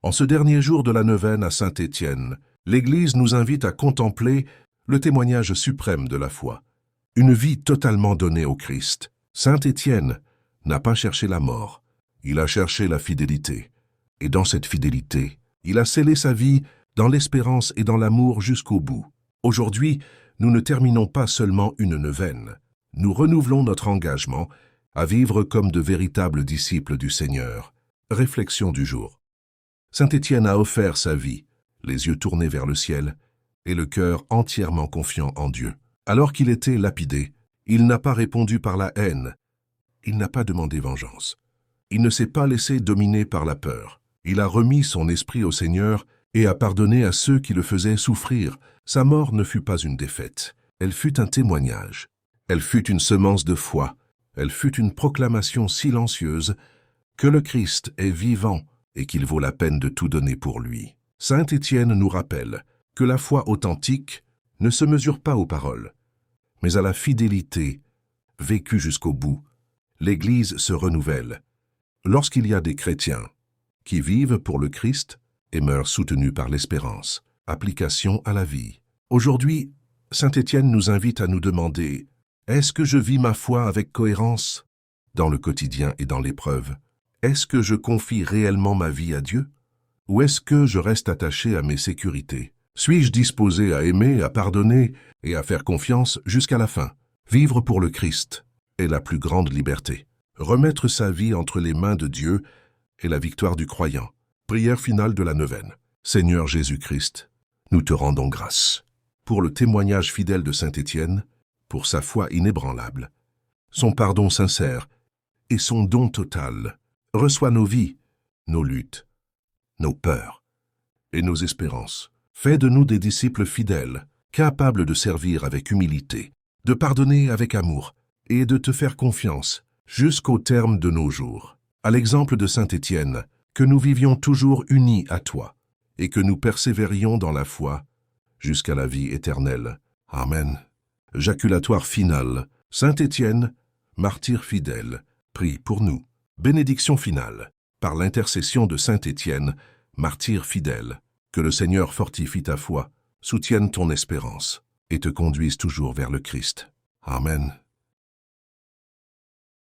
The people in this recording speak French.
En ce dernier jour de la neuvaine à Saint-Étienne, l'Église nous invite à contempler le témoignage suprême de la foi. Une vie totalement donnée au Christ. Saint-Étienne n'a pas cherché la mort, il a cherché la fidélité. Et dans cette fidélité, il a scellé sa vie dans l'espérance et dans l'amour jusqu'au bout. Aujourd'hui, nous ne terminons pas seulement une neuvaine. Nous renouvelons notre engagement à vivre comme de véritables disciples du Seigneur. Réflexion du jour. Saint-Étienne a offert sa vie, les yeux tournés vers le ciel et le cœur entièrement confiant en Dieu. Alors qu'il était lapidé, il n'a pas répondu par la haine. Il n'a pas demandé vengeance. Il ne s'est pas laissé dominer par la peur. Il a remis son esprit au Seigneur et a pardonné à ceux qui le faisaient souffrir. Sa mort ne fut pas une défaite. Elle fut un témoignage. Elle fut une semence de foi. Elle fut une proclamation silencieuse que le Christ est vivant et qu'il vaut la peine de tout donner pour lui. Saint Étienne nous rappelle que la foi authentique ne se mesure pas aux paroles, mais à la fidélité vécue jusqu'au bout. L'Église se renouvelle lorsqu'il y a des chrétiens qui vivent pour le Christ et meurent soutenus par l'espérance. Application à la vie. Aujourd'hui, Saint Étienne nous invite à nous demander: est-ce que je vis ma foi avec cohérence dans le quotidien et dans l'épreuve? Est-ce que je confie réellement ma vie à Dieu? Ou est-ce que je reste attaché à mes sécurités? Suis-je disposé à aimer, à pardonner et à faire confiance jusqu'à la fin? Vivre pour le Christ est la plus grande liberté. Remettre sa vie entre les mains de Dieu est la victoire du croyant. Prière finale de la neuvaine. Seigneur Jésus-Christ, nous te rendons grâce pour le témoignage fidèle de Saint Étienne, pour sa foi inébranlable, son pardon sincère et son don total. Reçois nos vies, nos luttes, nos peurs et nos espérances. Fais de nous des disciples fidèles, capables de servir avec humilité, de pardonner avec amour et de te faire confiance jusqu'au terme de nos jours. À l'exemple de Saint Étienne, que nous vivions toujours unis à toi et que nous persévérions dans la foi jusqu'à la vie éternelle. Amen. Jaculatoire finale. Saint Étienne, martyr fidèle, prie pour nous. Bénédiction finale. Par l'intercession de Saint Étienne, martyr fidèle, que le Seigneur fortifie ta foi, soutienne ton espérance et te conduise toujours vers le Christ. Amen.